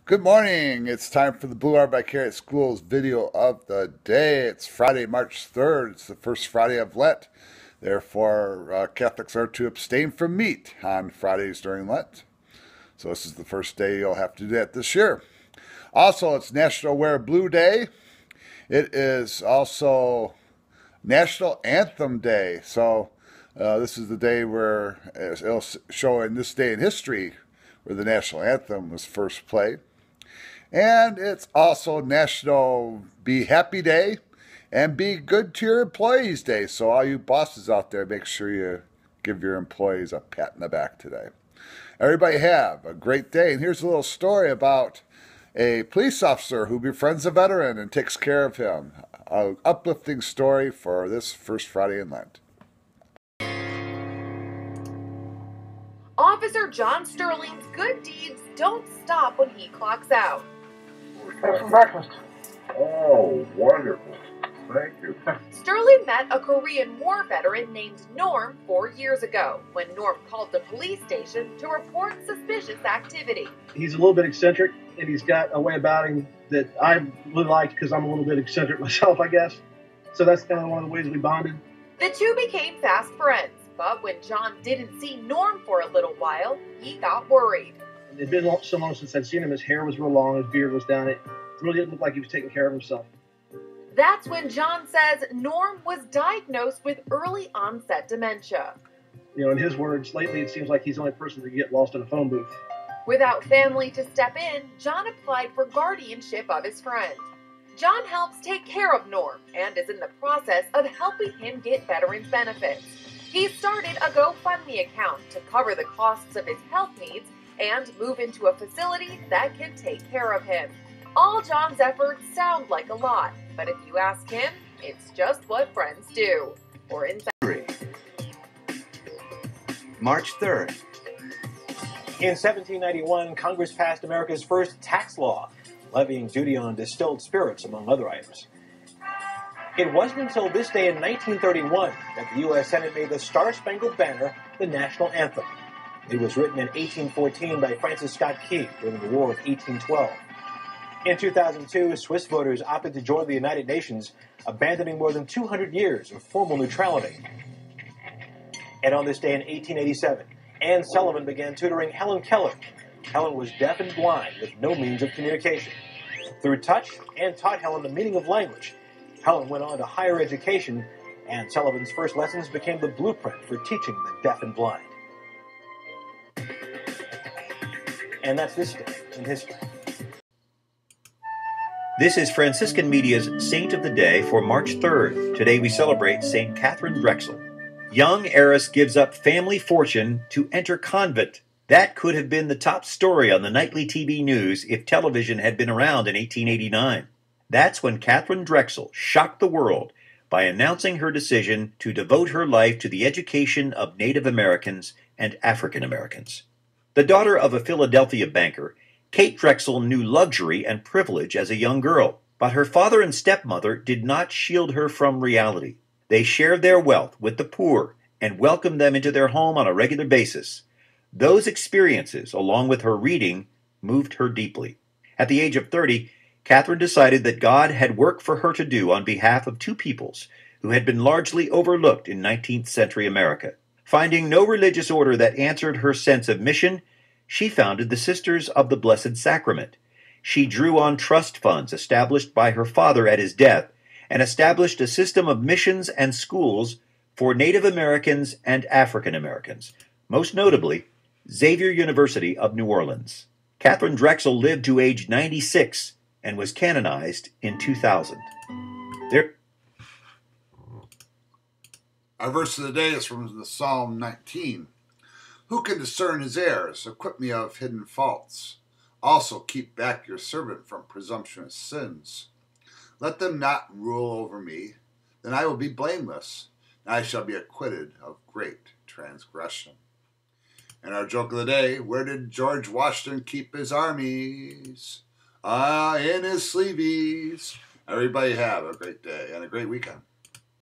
Good morning. It's time for the Blue Hour by Carrot Schools video of the day. It's Friday, March 3rd. It's the first Friday of Lent. Therefore, Catholics are to abstain from meat on Fridays during Lent. So this is the first day you'll have to do that this year. Also, it's National Wear Blue Day. It is also National Anthem Day. So this is the day where it'll show in this day in history where the national anthem was first played. And it's also National Be Happy Day and Be Good to Your Employees Day. So all you bosses out there, make sure you give your employees a pat in the back today. Everybody have a great day. And here's a little story about a police officer who befriends a veteran and takes care of him. An uplifting story for this first Friday in Lent. Officer John Sterling's good deeds don't stop when he clocks out. Have some breakfast. Oh, wonderful. Thank you. Sterling met a Korean War veteran named Norm 4 years ago when Norm called the police station to report suspicious activity. He's a little bit eccentric, and he's got a way about him that I really liked because I'm a little bit eccentric myself, I guess. So that's kind of one of the ways we bonded. The two became fast friends, but when John didn't see Norm for a little while, he got worried. It had been so long since I'd seen him. His hair was real long, his beard was down. It really didn't look like he was taking care of himself. That's when John says Norm was diagnosed with early onset dementia. You know, in his words, lately it seems like he's the only person to get lost in a phone booth. Without family to step in, John applied for guardianship of his friend. John helps take care of Norm and is in the process of helping him get veterans benefits. He started a GoFundMe account to cover the costs of his health needs and move into a facility that can take care of him. All John's efforts sound like a lot, but if you ask him, it's just what friends do. Or in fact, March 3rd. In 1791, Congress passed America's first tax law, levying duty on distilled spirits, among other items. It wasn't until this day in 1931 that the U.S. Senate made the Star-Spangled Banner the national anthem. It was written in 1814 by Francis Scott Key during the War of 1812. In 2002, Swiss voters opted to join the United Nations, abandoning more than 200 years of formal neutrality. And on this day in 1887, Anne Sullivan began tutoring Helen Keller. Helen was deaf and blind with no means of communication. Through touch, Anne taught Helen the meaning of language. Helen went on to higher education, and Sullivan's first lessons became the blueprint for teaching the deaf and blind. And that's this day in history. This is Franciscan Media's Saint of the Day for March 3rd. Today we celebrate St. Catherine Drexel. Young heiress gives up family fortune to enter convent. That could have been the top story on the nightly TV news if television had been around in 1889. That's when Catherine Drexel shocked the world by announcing her decision to devote her life to the education of Native Americans and African Americans. The daughter of a Philadelphia banker, Kate Drexel knew luxury and privilege as a young girl, but her father and stepmother did not shield her from reality. They shared their wealth with the poor and welcomed them into their home on a regular basis. Those experiences, along with her reading, moved her deeply. At the age of 30, Catherine decided that God had work for her to do on behalf of two peoples who had been largely overlooked in 19th century America. Finding no religious order that answered her sense of mission, she founded the Sisters of the Blessed Sacrament. She drew on trust funds established by her father at his death and established a system of missions and schools for Native Americans and African Americans, most notably Xavier University of New Orleans. Catherine Drexel lived to age 96 and was canonized in 2000. Our verse of the day is from the Psalm 19. Who can discern his errors? Acquit me of hidden faults. Also keep back your servant from presumptuous sins. Let them not rule over me. Then I will be blameless, and I shall be acquitted of great transgression. And our joke of the day, where did George Washington keep his armies? In his sleeveys. Everybody have a great day and a great weekend.